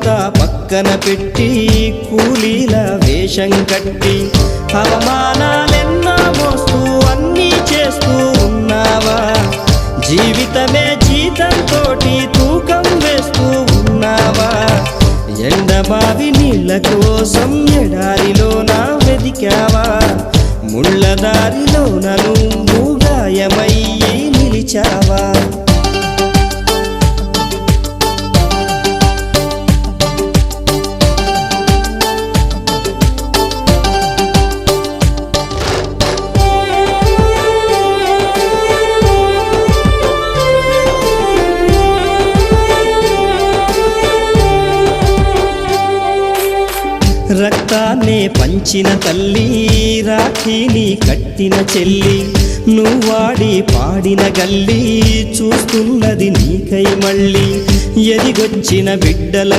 అంతా పక్కన పెట్టి కూలీల వేషం కట్టి అవమానాలెన్నో మోస్తూ అన్నీ చేస్తూ ఉన్నావా? జీవితమే జీతంతోటి తూకం వేస్తూ ఉన్నావా? ఎండమావి నీళ్ళ కోసం ఎడారిలోన వెదికావా? ముళ్ళ దారిలోన నువ్వు గాయమయ్యి నిలిచావా? రక్తాన్నే పంచిన తల్లి, రాఖీని కట్టిన చెల్లి, నువ్వాడి పాడిన గల్లి చూస్తున్నది నీకై మళ్ళీ. ఎదిగొచ్చిన బిడ్డల